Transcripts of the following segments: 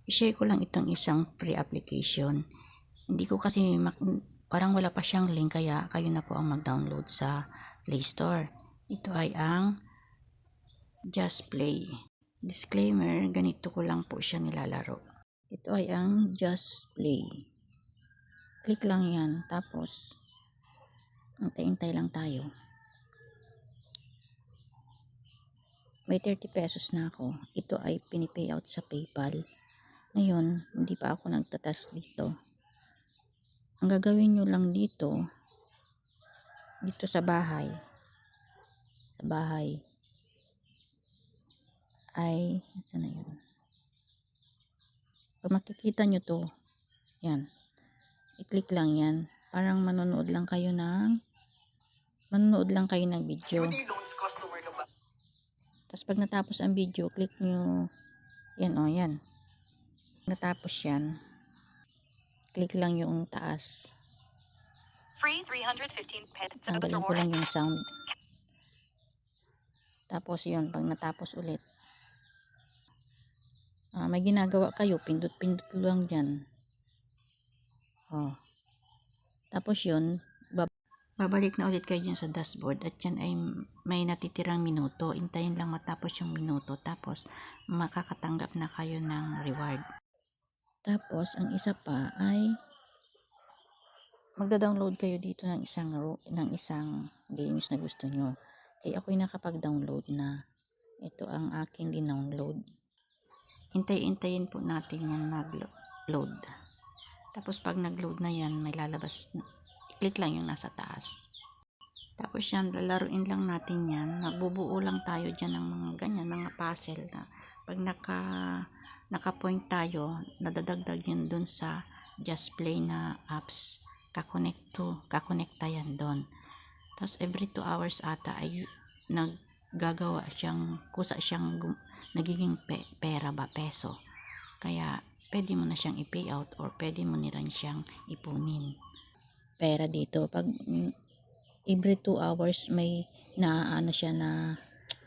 I-share ko lang itong isang free application. Hindi ko kasi parang wala pa siyang link, kaya kayo na po ang mag-download sa Play Store. Ito ay ang Just Play. Disclaimer, ganito ko lang po siya nilalaro. Ito ay ang Just Play. Click lang yan, tapos antay-antay lang tayo. May 30 pesos na ako. Ito ay pinipay out sa PayPal. Ngayon, hindi pa ako nagtatas dito. Ang gagawin nyo lang dito sa bahay, ay, ito na yun. Pag makikita nyo to, yan, i-click lang yan. Parang manonood lang kayo ng video. Tapos pag natapos ang video, click nyo, yan o, yan. Natapos yan, click lang yung taas. Free 315 pesos. Tanggalin ko lang yung sound. Tapos yun, pag natapos ulit, may ginagawa kayo, pindot-pindot lang dyan. Oh. Tapos yun, babalik na ulit kayo dyan sa dashboard, at yan ay may natitirang minuto. Intayin lang matapos yung minuto, tapos makakatanggap na kayo ng reward. Tapos ang isa pa ay magda-download kayo dito ng isang games na gusto nyo. Ako'y nakapag-download na. Ito ang aking dinownload. Hintay-hintayin po natin yan mag-load. Tapos pag nag-load na yan, may lalabas. I-click lang yung nasa taas. Tapos yan, lalaruin lang natin yan. Magbubuo lang tayo dyan ng mga ganyan, mga puzzle na pag naka-point tayo, nadadagdag yan dun sa Just Play na apps. Kakonect yan doon. Tapos every 2 hours ata ay naggagawa siyang, kusa siyang nagiging pera ba, peso. Kaya pwede mo na siyang i-pay out or pwede mo na rin siyang ipunin. Pera dito, pag every 2 hours may naaano siya na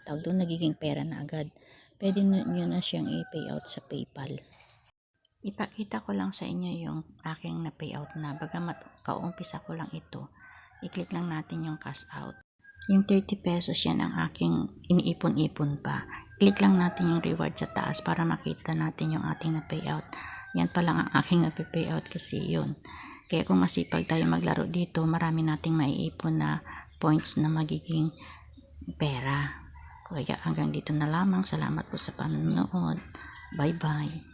tawag doon, nagiging pera na agad. Pwede nyo na siyang i-pay out sa PayPal. Ipakita ko lang sa inyo yung aking na-payout na. Bagamat kaumpisa ko lang ito, i-click lang natin yung cash out. Yung 30 pesos yan ang aking iniipon-ipon pa. Click lang natin yung reward sa taas para makita natin yung ating na-payout. Yan pa lang ang aking na-payout kasi yun. Kaya kung masipag tayo maglaro dito, marami nating maiipon na points na magiging pera. Kaya hanggang dito na lamang. Salamat po sa panonood. Bye-bye.